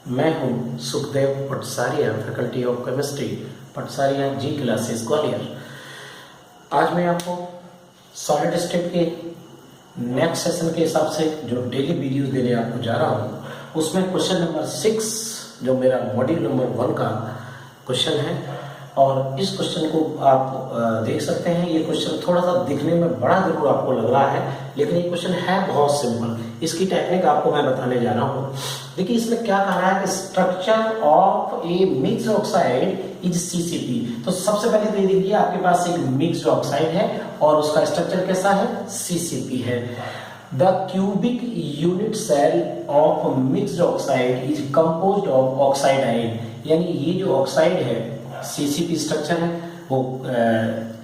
मैं हूं Sukhdev Patsaria, faculty of chemistry, Patsaria ji classes Gwalior. आज मैं आपको सॉलिड स्टेट के नेक्स्ट सेशन के हिसाब से जो डेली वीडियोस देने आपको जा रहा हूं, उसमें क्वेश्चन नंबर 6 जो मेरा मॉड्यूल नंबर 1 का क्वेश्चन है, और इस क्वेश्चन को आप देख सकते हैं। ये क्वेश्चन थोड़ा सा दिखने में बड़ा जरूर आपको लग रहा है, लेकिन ये क्वेश्चन है बहुत सिंपल। इसकी टेक्निक आपको मैं बताने जा रहा हूँ। देखिए इसमें क्या कह रहा है कि structure of A mixed oxide is CCP. तो सबसे पहले तो ये देखिए आपके पास एक मिक्स्ड ऑक्साइड है और उसका स्ट्रक्चर कैसा है, सीसीपी है। The cubic unit cell of mixed oxide is composed of oxide ion. यानी ये जो ऑक्साइड है, सीसीपी स्ट्रक्चर है, वो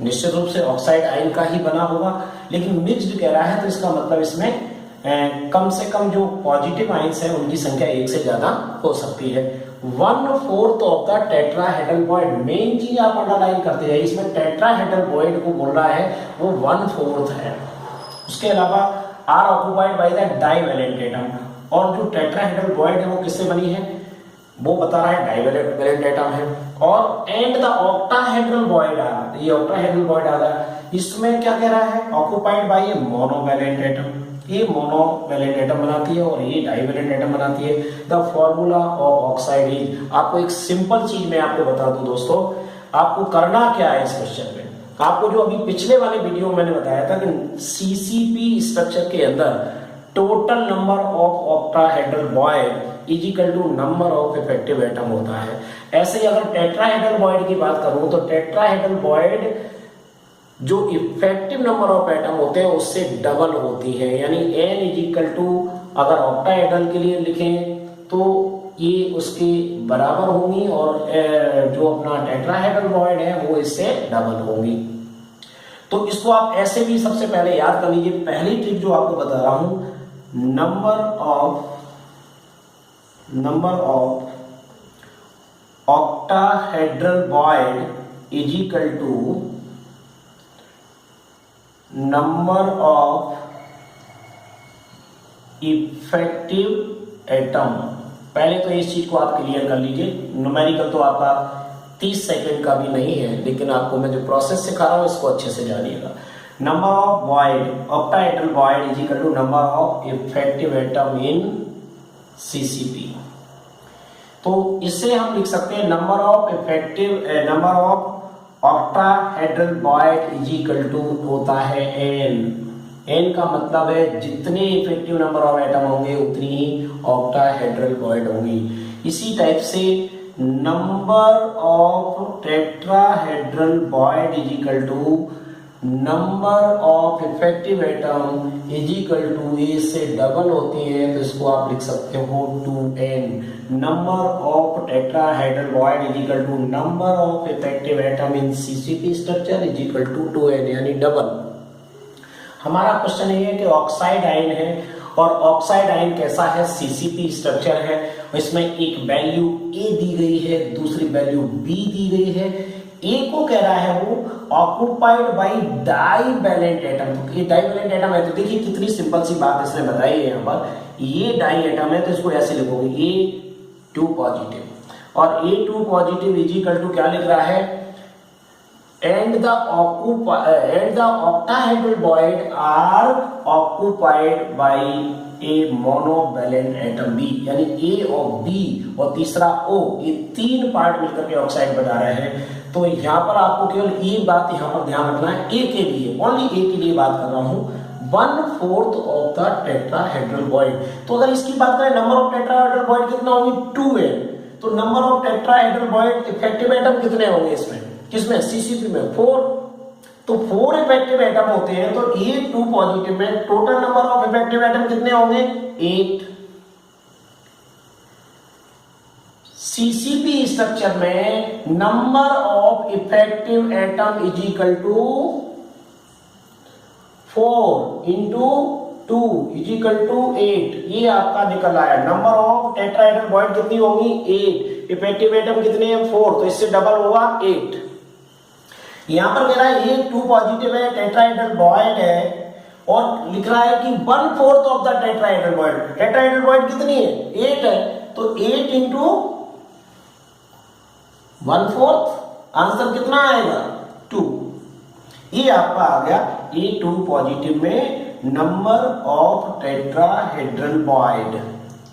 निश्चित रूप से ऑक्साइड आयन का ही बना होगा, लेकिन मिक्स्ड कह रहा है तो इसका मतलब इसमें कम से कम जो पॉजिटिव आयंस है उनकी संख्या एक से ज्यादा हो सकती है। 1/4 of the tetrahedral Boyd, main चीज आप अंडरलाइन करते हैं, इसमें टेट्राहेड्रल बॉइड को बोल रहा है वो 1/4 है। उसके अलावा are occupied by the divalent atom, और जो टेट्राहेड्रल बॉइड है वो किससे बनी है, वो बता रहा है डाइवैलेंट एटम है। और एंड द ऑक्टाहेड्रल बॉइड आ रहा है, ये ऑक्टाहेड्रल बॉइड आ रहा है, इसमें क्या कह रहा है, occupied by a monovalent atom. ये मोनोवैलेंट एटम बनाती है और ये डाइवैलेंट एटम बनाती है। The formula of oxide is, आपको एक सिंपल चीज मैं आपको बता दूं दोस्तों, आपको करना क्या है इस क्वेश्चन में। आपको जो अभी पिछले वाले वीडियो में मैंने बताया था कि सीसीपी स्ट्रक्चर के अंदर total number of octahedral void is equal to number of effective atom होता है। ऐसे ही अगर टेट्राहेड्रल बॉइड की बात करूं तो टेट्राहेड्रल बॉइड जो इफेक्टिव नंबर ऑफ एटम होते हैं उससे डबल होती है। यानी n इज इक्वल टू, अगर ऑक्टाहेड्रल के लिए लिखें तो ये उसके बराबर होंगी, और जो अपना टेट्राहेड्रल बॉइड है वो इससे डबल होंगी। तो इसको आप ऐसे भी सबसे पहले याद कर लीजिए। पहली ट्रिक जो आपको बता रहा हूं, number of octahedral void is equal to number of effective atom. पहले तो इस चीज को आप क्लियर कर लीजिए। न्यूमेरिकल तो आपका 30 सेकंड का भी नहीं है, लेकिन आपको मैं जो प्रोसेस सिखा रहा हूं इसको अच्छे से जानिएगा। Number of void, octahedral void is equal to number of effective atom in CCP. तो इससे हम लिख सकते हैं number of octahedral void is equal to होता है n का मतलब है जितने इफेक्टिव नंबर ऑफ एटम होंगे उतनी ही ऑक्टाहेड्रल बॉइड होंगी। इसी टाइप से number of tetrahedral void is equal to number of effective atom is equal to, ए से डबल होती है तो इसको आप लिख सकते हो 2n। Number of tetrahedral void is equal to number of effective atom in CCP structure is equal to 2n, यानी डबल। हमारा क्वेश्चन ये है कि ऑक्साइड आयन है, और ऑक्साइड आयन कैसा है, सीसीपी स्ट्रक्चर है। इसमें एक वैल्यू ए दी गई है, दूसरी वैल्यू बी दी गई है। ए को कह रहा है वो ऑक्युपाइड बाय डाइवैलेंट एटम। तो ये डाइवैलेंट एटम है, तो देखिए कितनी सिंपल सी बात इसने बताई है यहाँ पर। ये डाई एटम है तो इसको ऐसे लिखोगे A2 पॉजिटिव, और A2 positive is equal to क्या लिख रहा है, and the octahedral void are occupied by a monovalent atom B. यानी ए और बी और तीसरा ओ, ये तीन पार्ट मिलकर के ऑक्साइड बना रहे हैं। तो यहाँ पर आपको केवल ये बात यहाँ पर ध्यान रखना है, ए के लिए, ओनली ए के लिए बात कर रहा हूँ। 1/4 ऑफ द टेट्राहेड्रल बॉइड। तो अगर इसकी बात करें नंबर ऑफ टेट्राहेड्रल बॉइड कितना होंगे, 2n। तो number of tetrahedral Boyd effective atom कितने होंगे इसमें, किसमें, सीसीपी में 4। तो 4 इफेक्टिव एटम होते हैं, तो A2 पॉजिटिव में total number of effective atom कितने होंगे, 8। सीसीपी स्ट्रक्चर में number of effective atom is equal to 4 into 2 is equal to 8। ये आपका निकल आया। नंबर ऑफ टेट्राहेड्रल बॉइड कितनी होगी, 8। इफेक्टिव एटम कितने हैं, 4, तो इससे डबल होगा 8। यहां पर कह रहा है A2 पॉजिटिव है, टेट्राहेड्रल बॉइड है, और लिख रहा है कि 1/4 of the tetrahedral Boyd. Tetrahedral Boyd कितनी है, 8 है, तो तो 8 इंटू 1/4 आंसर कितना आएगा 2। ये आपका आ गया A2 पॉजिटिव में नंबर ऑफ टेट्राहेड्रल बॉयड,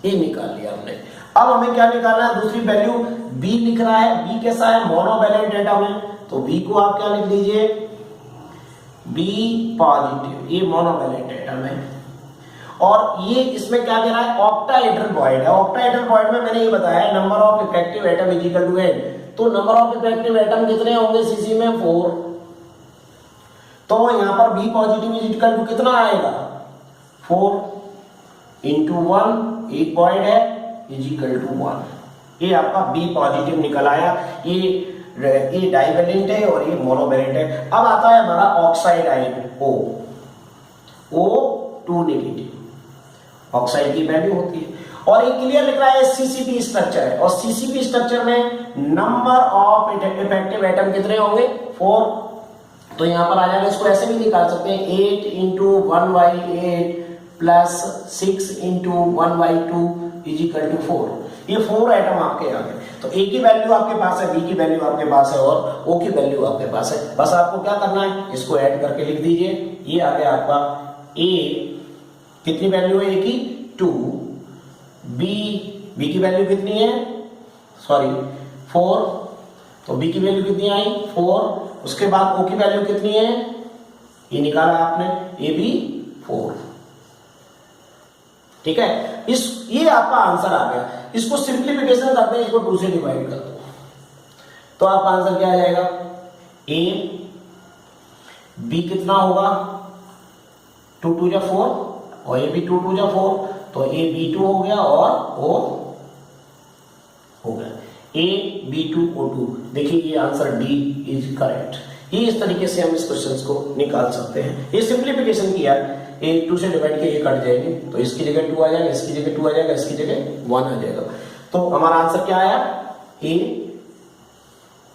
ये निकाल लिया हमने। अब हमें क्या निकालना है, दूसरी वैल्यू B लिख रहा है। B कैसा है, मोनोवैलेंट एटम है, तो B को आप क्या लिख दीजिए B पॉजिटिव, ये मोनोवैलेंट एटम है। और ये इसमें क्या कह रहा है, ऑक्टाहेड्रल बॉयड है। ऑक्टाहेड्रल बॉयड में मैंने ये बताया number of effective atom is equal to n, तो नंबर ऑफ इफेक्टिव एटम कितने होंगे सीसी में 4, तो यहां पर B positive is equal to कितना आएगा 4 इंटू 1, एक बॉयड है इज इक्वल टू 1। ये आपका B पॉजिटिव निकल आया। ये डाइवैलेंट है और ये मोनोवैलेंट है। अब आता है हमारा oxide ion O2 negative, oxide की वैल्यू होती है। और ये क्लियर लिख रहा है CCP स्ट्रक्चर है, और CCP स्ट्रक्चर में नंबर ऑफ इफेक्टिव एटम कितने होंगे 4, तो यहां पर आ जाएगा। इसको ऐसे भी निकाल सकते हैं 8 into 1/8 plus 6 into 1/2 is equal to 4। ये 4 एटम आपके आ गए। तो A की वैल्यू आपके पास है, B की वैल्यू आपके पास है और O की वैल्यू आपके पास है। बस आपको क्या करना है, इसको ऐड करके लिख दीजिए। ये आ गया आपका A, कितनी वैल्यू है A की 2, B की वैल्यू कितनी है, सॉरी 4, तो B की वैल्यू कितनी आई 4। उसके बाद O की वैल्यू कितनी है, ये निकाला आपने A भी 4, ठीक है। ये आपका आंसर आ गया। इसको सिंप्लीफिकेशन करते हैं, इसको 2 से डिवाइड कर दो, तो आपका आंसर क्या आ जाएगा A, B कितना होगा 2 2 जा 4 और A भी 2 2 जा 4, तो A B2 हो गया और O हो गया A B2 O2। देखिए ये आंसर D इज करेक्ट। ये इस तरीके से हम इस क्वेश्चन को निकाल सकते हैं। ये सिंप्लीफिकेशन किया, ये 2 से डिवाइड किया, ये कट जाएंगे, तो इसकी जगह 2 आ जाएगा, इसकी जगह 2 आ जाएगा, इसकी जगह 1 आ जाएगा। तो हमारा आंसर क्या आया A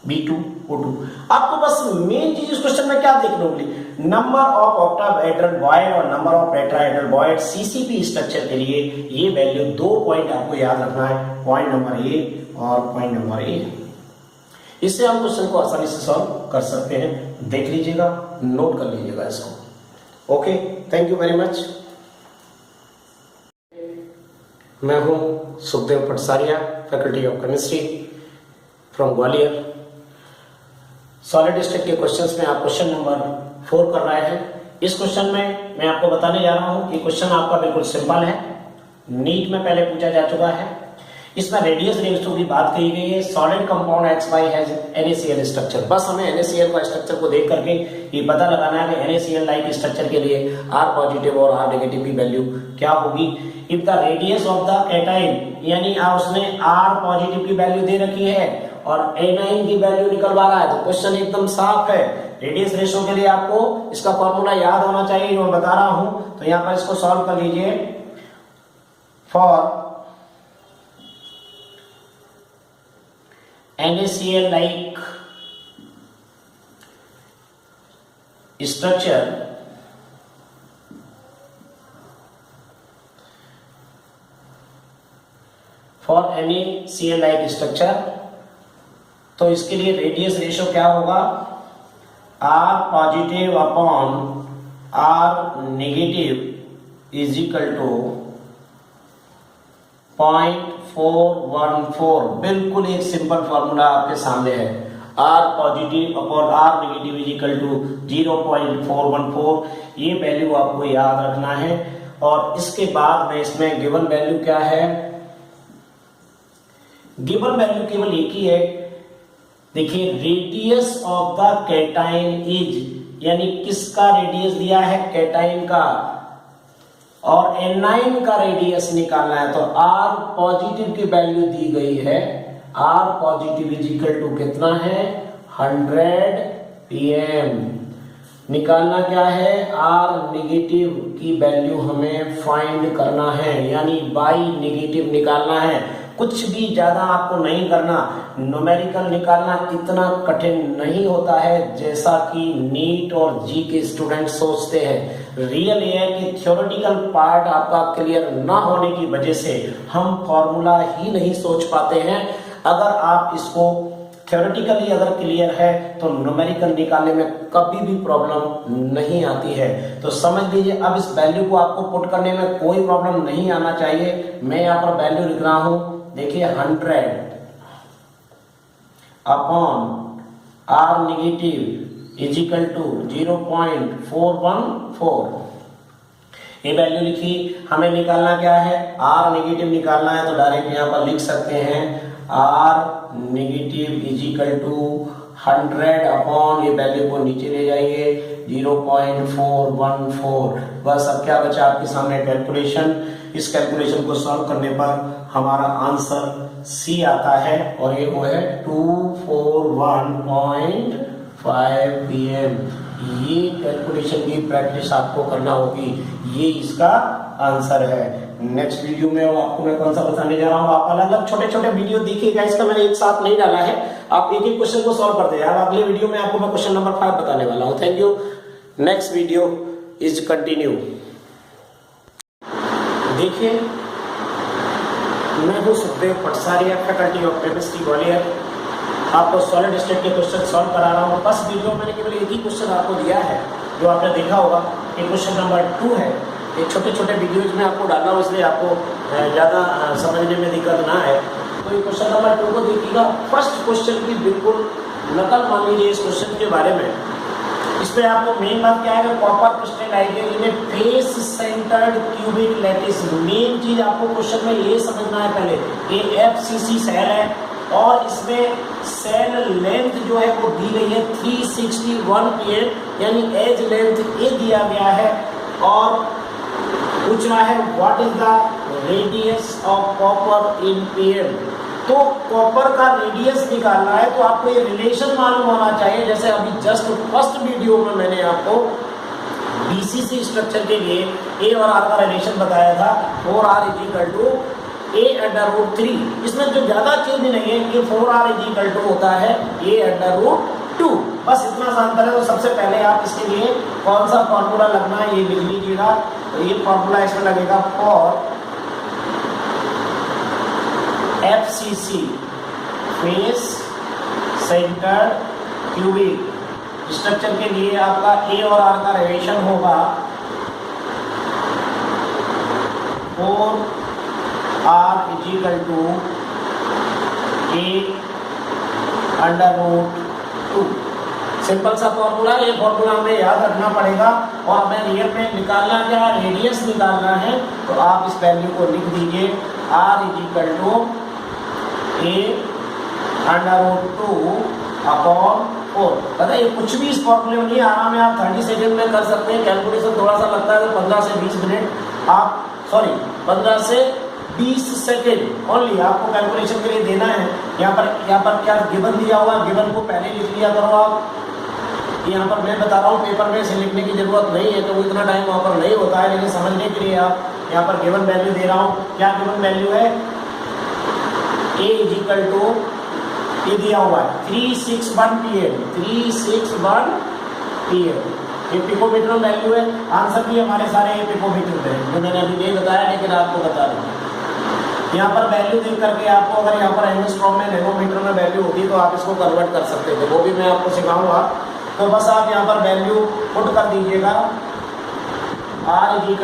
B2 O2। आपको बस मेन चीज इस क्वेश्चन में क्या देखने मिली, नंबर ऑफ ऑक्टाहेड्रल बॉयड और number of tetrahedral void CCP structure के लिए ये वैल्यू 2 पॉइंट आपको याद रखना है, पॉइंट नंबर A और पॉइंट नंबर A। इससे हम क्वेश्चन को आसानी से सॉल्व कर सकते हैं। देख लीजिएगा, नोट कर लीजिएगा इसको। Okay, thank you very much. मैं हूं Sukhdev Patsaria, faculty of chemistry from Gwalior. Solid state के क्वेश्चंस में आप क्वेश्चन नंबर 4 कर रहे हैं। इस क्वेश्चन में मैं आपको बताने जा रहा हूं, ये क्वेश्चन आपका बिल्कुल सिंपल है, नीट में पहले पूछा जा चुका है। इसमें रेडियस रेशियो की बात कही गई है। Solid compound XY has NaCl structure. बस हमें NaCl का स्ट्रक्चर को देख करके ये पता लगाना है कि NaCl लाइक स्ट्रक्चर के लिए R पॉजिटिव और R नेगेटिव की वैल्यू क्या होगी। If the radius of the cation, यानी उसने R पॉजिटिव की वैल्यू दे रखी है और एनाइन की वैल्यू निकलवा रहा है, तो क्वेश्चन एकदम साफ है। रेडियस रेशियो के लिए आपको इसका फॉर्मूला याद होना चाहिए, जो मैं बता रहा हूं। तो यहां पर इसको सॉल्व कर लीजिए। For NaCl like structure, for NaCl like structure, तो इसके लिए रेडियस रेशियो क्या होगा, R positive upon R negative is equal to 0.414। बिल्कुल एक सिंपल फॉर्मूला आपके सामने है। R positive upon R negative is equal to 0.414। ये वैल्यू आपको याद रखना है। और इसके बाद में इसमें गिवन वैल्यू क्या है, गिवन वैल्यू केवल एक ही है। देखिए radius of the cation is, यानी किसका रेडियस दिया है, कैटाइन का, और एनाइन का रेडियस निकालना है। तो R पॉजिटिव की वैल्यू दी गई है, R positive is equal to कितना है 100 pm। निकालना क्या है, R नेगेटिव की वैल्यू हमें फाइंड करना है, यानी बाई नेगेटिव निकालना है। कुछ भी ज्यादा आपको नहीं करना, न्यूमेरिकल निकालना इतना कठिन नहीं होता है जैसा कि नीट और जी के स्टूडेंट सोचते हैं। रियल ये है कि थ्योरेटिकल पार्ट आपका क्लियर ना होने की वजह से हम फॉर्मूला ही नहीं सोच पाते हैं। अगर आप इसको थ्योरेटिकली अगर क्लियर है तो न्यूमेरिकल निकालने में कभी भी प्रॉब्लम नहीं आती है। तो समझ लीजिए, अब इस वैल्यू को आपको पुट करने में कोई प्रॉब्लम नहीं आना चाहिए। मैं यहाँ पर वैल्यू लिख रहा हूं, देखिए 100 upon R negative is equal to 0.414। ये वैल्यू लिखी। हमें निकालना क्या है, आर नेगेटिव निकालना है। तो डायरेक्ट यहाँ पर लिख सकते हैं R negative is equal to 100 upon, ये वैल्यू को नीचे ले जाइए 0.414। बस अब क्या बचा आपके सामने कैलकुलेशन। इस कैलकुलेशन को सॉल्व करने पर हमारा आंसर सी आता है और ये वो है 241.5 pm। ये कैलकुलेशन की प्रैक्टिस आपको करना होगी, ये इसका आंसर है। नेक्स्ट वीडियो में आपको मैं कौन सा बताने जा रहा हूँ, आप अलग अलग छोटे छोटे वीडियो देखिएगा। इसका मैंने एक साथ नहीं डाला है, आप एक एक क्वेश्चन को सॉल्व करते हैं। अगले वीडियो में आपको मैं क्वेश्चन नंबर 5 बताने वाला हूँ। Thank you. Next video is continue. देखिए, मैं हूँ Sukhdev Patsaria, faculty of chemistry Gwalior. आपको सॉलिड स्टेट के क्वेश्चन सॉल्व करा रहा हूँ। फर्स्ट वीडियो मैंने केवल एक ही क्वेश्चन आपको दिया है, जो आपने देखा होगा। ये क्वेश्चन नंबर 2 है। ये छोटे छोटे वीडियोज में आपको डालना हो, इसलिए आपको ज़्यादा समझने में दिक्कत ना है। तो ये क्वेश्चन नंबर 2 को देखिएगा। फर्स्ट क्वेश्चन की बिल्कुल नकल मान लीजिए इस क्वेश्चन के बारे में। इसमें आपको मेन बात क्या है, कॉपर क्रिस्टलाइजेशन में face centred cubic lattice. Main चीज आपको क्वेश्चन में ये समझना है पहले, ये FCC सेल है और इसमें सेल लेंथ जो है वो दी गई है 361 pm, यानी एज लेंथ ये दिया गया है। और पूछ रहा है what is the radius of copper in pm। तो कॉपर का रेडियस निकालना है तो आपको ये रिलेशन मालूम होना चाहिए। जैसे अभी जस्ट फर्स्ट वीडियो में मैंने आपको BCC स्ट्रक्चर के लिए A और R का रिलेशन बताया था, 4R = A√3। इसमें जो ज्यादा चेंज नहीं है, ये 4R = होता है A√2। बस इतना सा अंतर है। तो सबसे पहले आप इसके लिए कौन सा फॉर्मूला लगना है ये लिख लीजिएगा। तो ये फॉर्मूला इसमें लगेगा for FCC face centre cubic structure के लिए आपका A और R का रिलेशन होगा 4R = A√2। सिंपल सा फॉर्मूला, ये फॉर्मूला हमें याद रखना पड़ेगा। और हमें रियल में निकालना क्या, रेडियस निकालना है। तो आप इस वैल्यू को लिख दीजिए R = A√2/4। पता है, कुछ भी इस फॉर्मूले में नहीं, आराम में आप 30 सेकेंड में कर सकते हैं। कैलकुलेशन थोड़ा सा लगता है तो 15 से 20 मिनट आप 15 से 20 सेकेंड ओनली आपको कैलकुलेशन के लिए देना है। यहाँ पर क्या गिवन दिया हुआ, गिवन को पहले लिख लिया करो आप। यहाँ पर मैं बता रहा हूँ, पेपर में से लिखने की जरूरत नहीं है, तो इतना टाइम वहाँ पर नहीं होता है। लेकिन समझने के लिए आप यहाँ पर गिवन वैल्यू दे रहा हूँ। क्या गिवन वैल्यू है, A = ये दिया हुआ है 361 pm। 361 pm ये पिकोमीटर वैल्यू है। आंसर भी हमारे सारे ये पिकोमीटर में है, जो मैंने अभी नहीं बताया लेकिन आपको बता दूँ। यहाँ पर वैल्यू देख करके आपको, अगर यहाँ पर एंगस्ट्रॉम में नैनोमीटर में वैल्यू होती तो आप इसको कन्वर्ट कर सकते थे, वो भी मैं आपको सिखाऊंगा। तो बस आप यहाँ पर वैल्यू पुट कर दीजिएगा। R = ये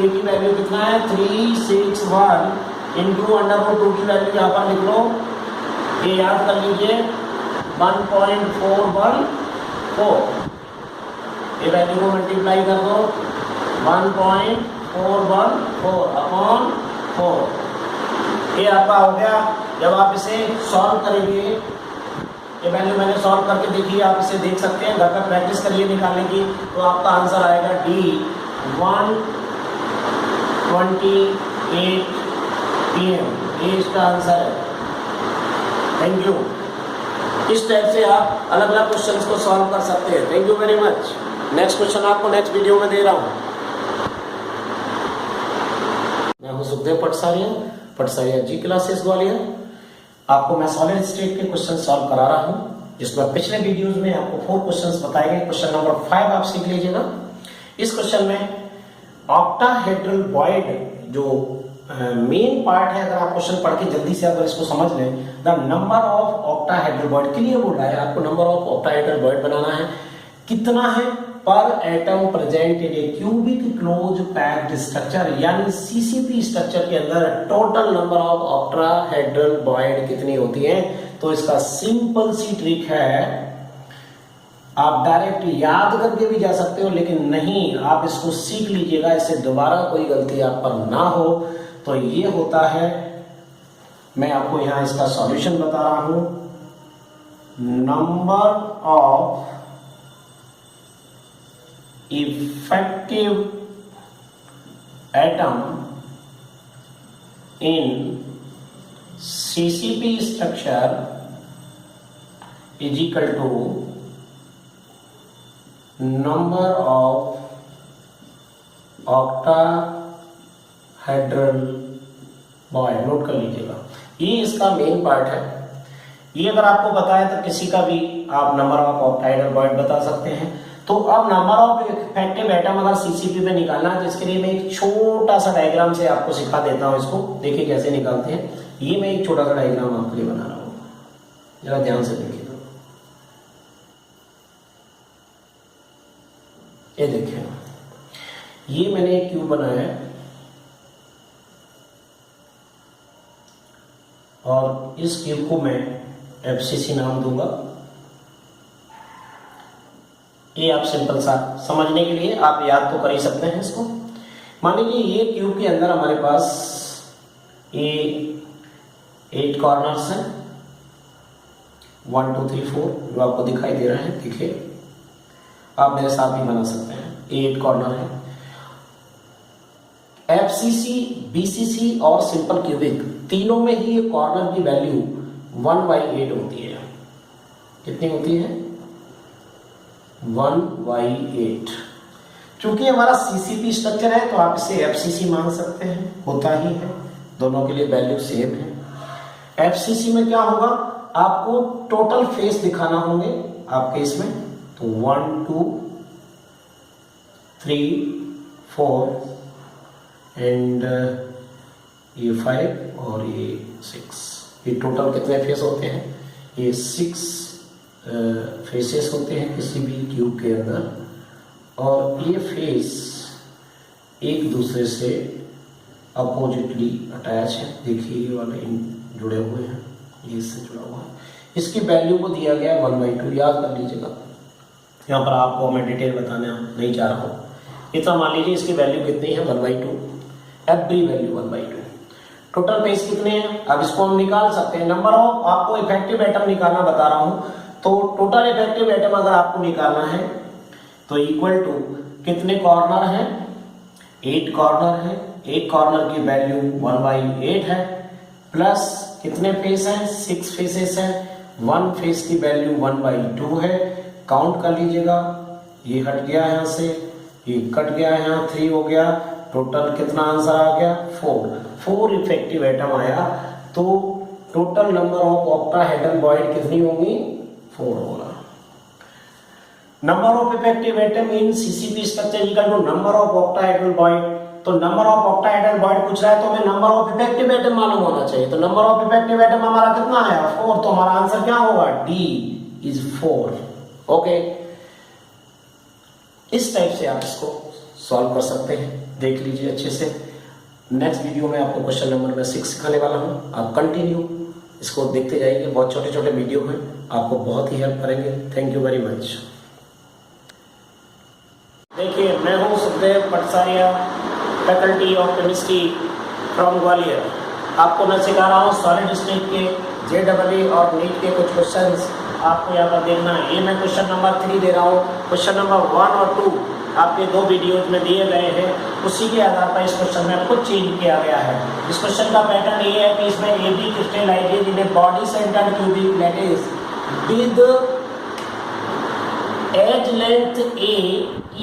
की वैल्यू कितना है, 361 × √2 की वैल्यू यहाँ पर लिख लो। ये याद कर लीजिए 1.414। ये वैल्यू को मल्टीप्लाई कर दो 1.414/4। ये आपका हो गया। जब आप इसे सॉल्व करेंगे, ये वैल्यू मैंने सॉल्व करके देखी, आप इसे देख सकते हैं, घर पर प्रैक्टिस करिए निकालने की। तो आपका आंसर आएगा D 128 pm। ये इसका आंसर है। Thank you. इस टाइप से आप अलग अलग क्वेश्चंस को सॉल्व कर सकते हैं। Thank you very much. Next question आपको नेक्स्ट वीडियो में दे रहा हूँ। मैं हूँ सुखदेव पटसारिया जी क्लासेस ग्वालियर। आपको मैं सॉलिड स्टेट के क्वेश्चन सॉल्व करा रहा हूँ, जिसमें पिछले वीडियोस में आपको 4 क्वेश्चंस बताए गए। क्वेश्चन नंबर 5 आप सीख लीजिएगा। इस क्वेश्चन में ऑक्टाहेड्रल वॉइड जो मेन पार्ट है, अगर आप क्वेश्चन पढ़ के जल्दी से अगर इसको समझ लें, the number of octahedral void, clear बोल रहा है आपको नंबर ऑफ ऑक्टाहेड्रल वॉइड बनाना है, कितना है पर atom present in A cubic close packed structure, यानी सीसीपी स्ट्रक्चर के अंदर total number of octahedral void कितनी होती है। तो इसका सिंपल सी ट्रिक है, आप डायरेक्ट याद करके भी जा सकते हो, लेकिन नहीं, आप इसको सीख लीजिएगा, इससे दोबारा कोई गलती आप पर ना हो। तो ये होता है, मैं आपको यहां इसका सॉल्यूशन बता रहा हूं, number of effective atom in CCP structure is equal to number of octahedral void. Note कर लीजिएगा, ये इसका मेन पार्ट है। ये अगर आपको पता है तो किसी का भी आप नंबर ऑफ ऑक्टाहेड्रल वॉइड बता सकते हैं। तो अब नंबर ऑफ इफेक्टिव एटम अगर सीसीपी में निकालना है, तो इसके लिए मैं एक छोटा सा डायग्राम से आपको सिखा देता हूं। इसको देखिए कैसे निकालते हैं। ये मैं एक छोटा सा डायग्राम आपके लिए बना रहा हूं, जरा ध्यान से देखिए। ये देखिए, ये मैंने एक क्यूब बनाया है और इस क्यूब को मैं एफसीसी नाम दूंगा। ये आप सिंपल सा समझने के लिए आप याद तो कर ही सकते हैं इसको। मान लीजिए ये क्यूब के अंदर हमारे पास ये 8 कॉर्नर्स हैं, 1 2 3 4 जो आपको दिखाई दे रहा है। देखिए, आप मेरे साथ भी बना सकते हैं। 8 कॉर्नर है। एफसीसी, बीसीसी और सिंपल क्यूबिक तीनों में ही ये कॉर्नर की वैल्यू 1/8 होती है। कितनी होती है? 1/8। चूंकि हमारा सीसीपी स्ट्रक्चर है तो आप इसे एफसीसी मान सकते हैं, होता ही है, दोनों के लिए वैल्यू सेम है। एफसीसी में क्या होगा, आपको टोटल फेस दिखाना होंगे आपके इसमें, तो 1 2 3 4 एंड ये 5 और ये 6, ये टोटल कितने फेस होते हैं? ये 6 फेसेस होते हैं किसी भी क्यूब के अंदर, और ये फेस एक दूसरे से अपोजिटली अटैच है। देखिए ये वाले जुड़े हुए हैं, ये इससे जुड़ा हुआ है। इसकी वैल्यू को दिया गया है 1/2, याद कर लीजिएगा। यहाँ पर आपको मैं डिटेल बताने नहीं चाह रहा हूँ। इतना मान लीजिए इसकी वैल्यू कितनी है? 1/2, एवरी वैल्यू 1/2। टोटल फेस कितने हैं? अब इसको हम निकाल सकते हैं। नंबर ऑफ, आपको इफेक्टिव एटम निकालना बता रहा हूँ, तो टोटल इफेक्टिव एटम अगर आपको निकालना है तो इक्वल टू कितने कॉर्नर हैं? 8 कॉर्नर है। 8 कॉर्नर की वैल्यू 1/8 है, प्लस कितने फेस हैं? 6 फेसेस हैं। 1 फेस की वैल्यू 1/2 है। काउंट कर लीजिएगा, ये हट गया यहाँ से, ये कट गया यहाँ, 3 हो गया। टोटल कितना आंसर आ गया? 4 इफेक्टिव एटम आया। तो total number of octahedral void कितनी होंगी? 4 होगा। Number of effective atom in CCP structure equal to number of octahedral void. तो नंबर ऑफ ऑक्टाहेड्रल वॉइड पूछ रहा है, तो हमें नंबर ऑफ इफेक्टिव एटम मालूम होना चाहिए। तो नंबर ऑफ इफेक्टिव एटम हमारा कितना आया? 4। तो हमारा आंसर क्या होगा? D is 4। ओके, इस टाइप से आप इसको सॉल्व कर सकते हैं। देख लीजिए अच्छे से। नेक्स्ट वीडियो में आपको क्वेश्चन नंबर मैं 6 सिखाने वाला हूँ। आप कंटिन्यू इसको देखते जाइए, बहुत छोटे छोटे वीडियो हैं, आपको बहुत ही हेल्प करेंगे। Thank you very much. देखिए, मैं हूँ Sukhdev Patsaria, faculty of chemistry from Gwalior. आपको मैं सिखा रहा हूँ सॉलिड स्टेट के JEE और नीट के कुछ क्वेश्चंस आपको यहाँ पर देखना है। ये मैं क्वेश्चन नंबर 3 दे रहा हूँ। क्वेश्चन नंबर 1 और 2 आपके 2 वीडियोज में दिए गए हैं, उसी के आधार पर इस क्वेश्चन में कुछ चेंज किया गया है। इस क्वेश्चन का पैटर्न ये है कि इसमें AB crystallises in a body centred cubic lattice with edge length A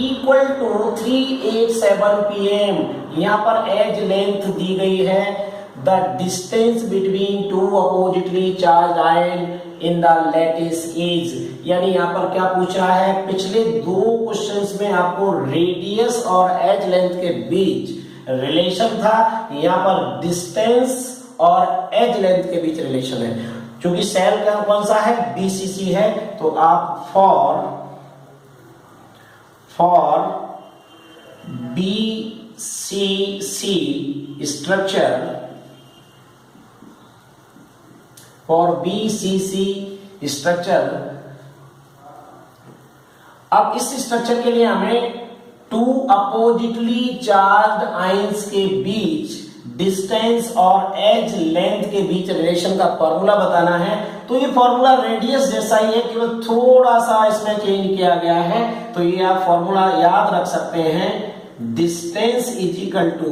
equal to 387 pm। यहाँ पर एज लेंथ दी गई है। The distance between 2 oppositely charge ion in the lattice is, यानी यहाँ पर क्या पूछ रहा है, पिछले दो क्वेश्चंस में आपको रेडियस और एज लेंथ के बीच रिलेशन था, यहाँ पर डिस्टेंस और एज लेंथ के बीच रिलेशन है। क्योंकि सेल का कौन सा है, बीसीसी है, तो आप for BCC structure, for BCC structure, अब इस स्ट्रक्चर के लिए हमें टू अपोजिटली चार्ज्ड आयंस के बीच डिस्टेंस और एज लेंथ के बीच रिलेशन का फॉर्मूला बताना है। तो ये फॉर्मूला रेडियस जैसा ही है, केवल थोड़ा सा इसमें चेंज किया गया है। तो ये आप फॉर्मूला याद रख सकते हैं, distance is equal to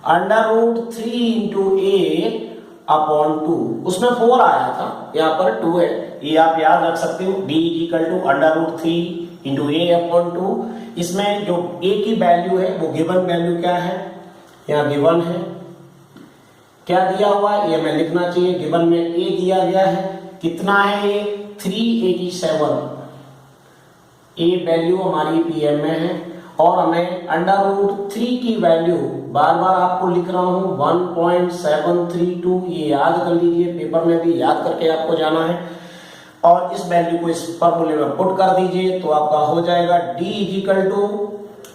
√3 into A upon 2। उसमें 4 आया था, यहाँ पर 2 है, ये आप याद रख सकते हो। d is equal to √3 into A upon 2। इसमें जो a की वैल्यू है वो गिवन वैल्यू क्या है, यहाँ गिवन है, क्या दिया हुआ है ये हमें लिखना चाहिए। गिवन में a दिया गया है, कितना है ये 387, a वैल्यू हमारी pm में है, और हमें √3 की वैल्यू बार बार आपको लिख रहा हूं 1.732, ये याद कर लीजिए, पेपर में भी याद करके आपको जाना है। और इस वैल्यू को इस फॉर्मूले में पुट कर दीजिए तो आपका हो जाएगा d इज इक्वल टू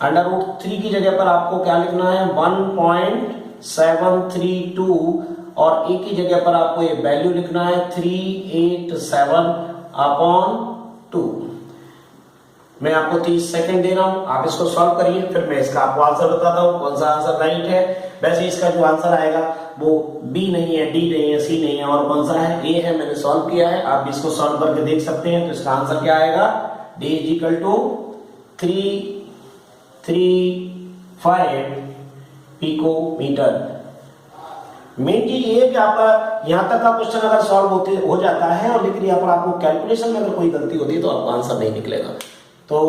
√3 की जगह पर आपको क्या लिखना है 1.732, और a की जगह पर आपको ये वैल्यू लिखना है 387 अपॉन 2। मैं आपको 30 सेकंड दे रहा हूं, आप इसको सॉल्व करिए, फिर मैं इसका आपको आंसर बताता हूं कौन सा आंसर राइट है। वैसे इसका जो आंसर आएगा वो बी नहीं है, डी नहीं है, सी नहीं है, और कौन सा है, ए है। मैंने सॉल्व किया है, आप इसको सॉल्व करके देख सकते हैं। तो इसका आंसर क्या आएगा, D is equal to 335 picometre. Main चीज ये है कि आप यहाँ तक का क्वेश्चन अगर सॉल्व हो जाता है, और लेकिन यहाँ पर आपको कैलकुलेशन में अगर कोई गलती होती है तो आपका आंसर नहीं निकलेगा। तो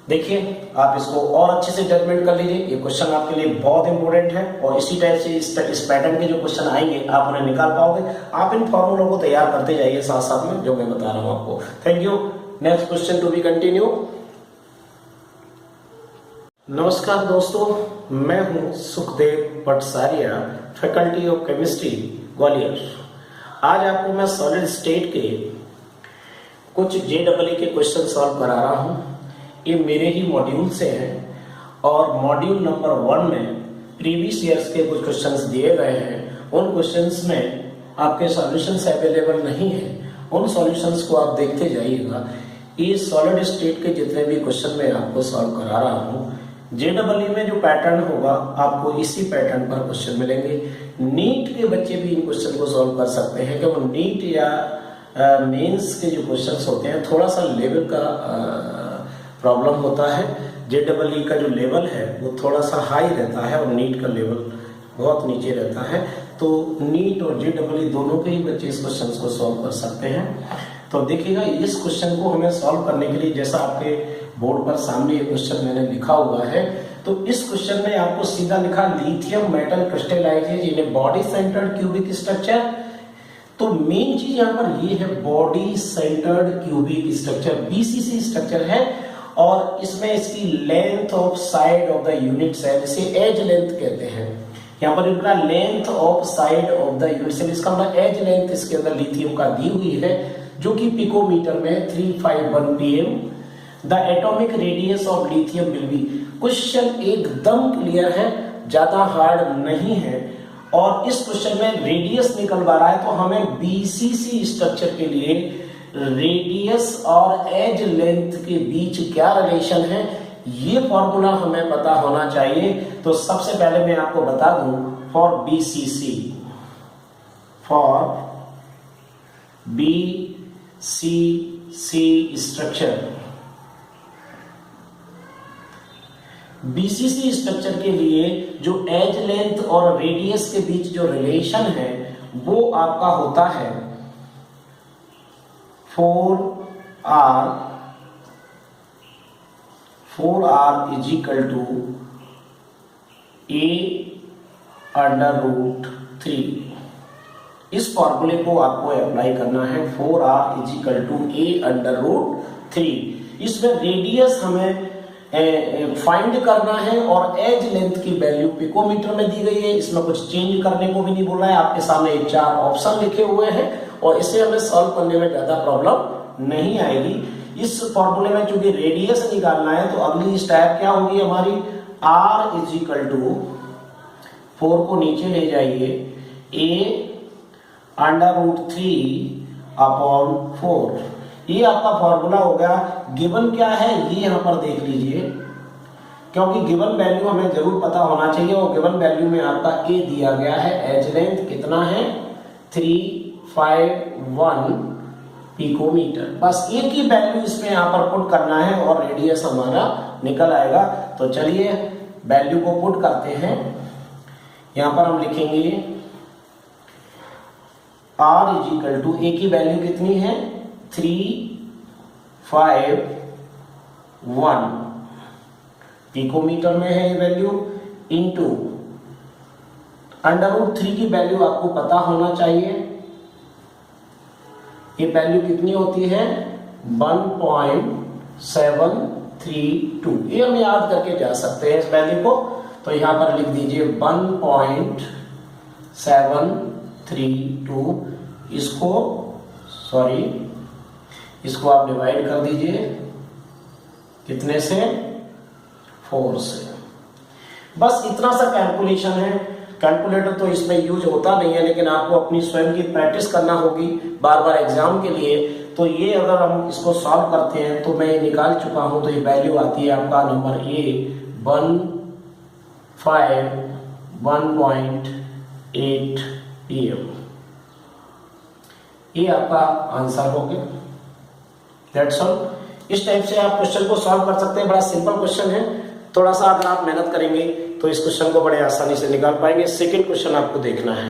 देखिए, आप इसको और अच्छे से जजमेंट कर लीजिए, ये क्वेश्चन आपके लिए बहुत इंपॉर्टेंट है, और इसी टाइप से इस पैटर्न के जो क्वेश्चन आएंगे आप उन्हें निकाल पाओगे। आप इन फॉर्मूलों को तैयार करते जाइए साथ साथ में जो मैं बता रहा हूं आपको। Thank you. Next question to be continue. नमस्कार दोस्तों, मैं हूं Sukhdev Patsaria, faculty of chemistry Gwalior. आज आपको मैं सॉलिड स्टेट के कुछ JEE के क्वेश्चन सॉल्व करा रहा हूं। ये मेरे ही मॉड्यूल से हैं, और मॉड्यूल नंबर 1 में प्रीवियस ईयर्स के कुछ क्वेश्चंस दिए गए हैं। उन क्वेश्चंस में आपके सॉल्यूशंस अवेलेबल नहीं है, उन सॉल्यूशंस को आप देखते जाइएगा। ये सॉलिड स्टेट के जितने भी क्वेश्चन मैं आपको सॉल्व करा रहा हूँ, JEE में जो पैटर्न होगा आपको इसी पैटर्न पर क्वेश्चन मिलेंगे। नीट के बच्चे भी इन क्वेश्चन को सॉल्व कर सकते हैं, क्योंकि नीट या मेंस के जो क्वेश्चंस होते हैं थोड़ा सा लेवल का प्रॉब्लम होता है। JEE का जो लेवल है वो थोड़ा सा हाई रहता है, और नीट का लेवल बहुत नीचे रहता है। तो नीट और JEE दोनों के ही बच्चे इस क्वेश्चन को सॉल्व कर सकते हैं। तो देखिएगा, इस क्वेश्चन को हमें सॉल्व करने के लिए, जैसा आपके बोर्ड पर सामने ये क्वेश्चन मैंने लिखा हुआ है, तो इस क्वेश्चन में आपको सीधा लिखा lithium metal crystallises in a body centred cubic structure. तो मेन चीज यहाँ पर ये है, body centred cubic structure, BCC structure है, और इसमें इसकी length of side of the unit cell, इसे एज लेंथ कहते हैं। यहाँ पर इनका length of side of the unit cell, इसका मतलब एज लेंथ इसके अंदर लिथियम का दी हुई है, जो कि पिकोमीटर में 351 pm। The atomic radius of lithium will be. Question एकदम क्लियर है, ज्यादा हार्ड नहीं है, और इस क्वेश्चन में रेडियस निकलवा रहा है। तो हमें BCC स्ट्रक्चर के लिए रेडियस और एज लेंथ के बीच क्या रिलेशन है, ये फॉर्मूला हमें पता होना चाहिए। तो सबसे पहले मैं आपको बता दूं, for BCC structure, BCC structure के लिए जो एज लेंथ और रेडियस के बीच जो रिलेशन है वो आपका होता है 4R is equal to A √3। इस फॉर्मूले को आपको अप्लाई करना है 4r = a√3। इसमें रेडियस हमें फाइंड करना है और एज लेंथ की वैल्यू पिकोमीटर में दी गई है। इसमें कुछ चेंज करने को भी नहीं बोला है, आपके सामने 4 ऑप्शन लिखे हुए हैं और इसे हमें सॉल्व करने में ज्यादा प्रॉब्लम नहीं आएगी। इस फॉर्मूले में चूंकि रेडियस निकालना है तो अगली स्टेप क्या होगी हमारी, r = 4 को नीचे ले जाइए, a√3/4। ये आपका फॉर्मूला हो गया। गिवन क्या है ये यहाँ पर देख लीजिए, क्योंकि गिवन वैल्यू हमें जरूर पता होना चाहिए और गिवन वैल्यू में आपका ए दिया गया है। एज लेंथ कितना है, 351 पिकोमीटर। बस ए की वैल्यू इसमें यहाँ पर पुट करना है और रेडियस हमारा निकल आएगा। तो चलिए वैल्यू को पुट करते हैं। यहाँ पर हम लिखेंगे r = ए की वैल्यू कितनी है, 351 पिकोमीटर में है ये वैल्यू, इंटू √3 की वैल्यू आपको पता होना चाहिए। ये वैल्यू कितनी होती है, 1.732। ये हम याद करके जा सकते हैं इस वैल्यू को। तो यहां पर लिख दीजिए 1.732। इसको आप डिवाइड कर दीजिए कितने से, 4 से। बस इतना सा कैलकुलेशन है। कैलकुलेटर तो इसमें यूज होता नहीं है, लेकिन आपको अपनी स्वयं की प्रैक्टिस करना होगी बार बार एग्जाम के लिए। तो ये अगर हम इसको सॉल्व करते हैं तो मैं निकाल चुका हूं। तो ये वैल्यू आती है आपका नंबर ए 151.8 pm। ये आपका आंसर हो गया। That's all. इस टाइप से आप क्वेश्चन को सॉल्व कर सकते हैं। बड़ा सिंपल क्वेश्चन है। थोड़ा सा अगर आप मेहनत करेंगे तो इस क्वेश्चन को बड़े आसानी से निकाल पाएंगे। सेकंड क्वेश्चन आपको देखना है।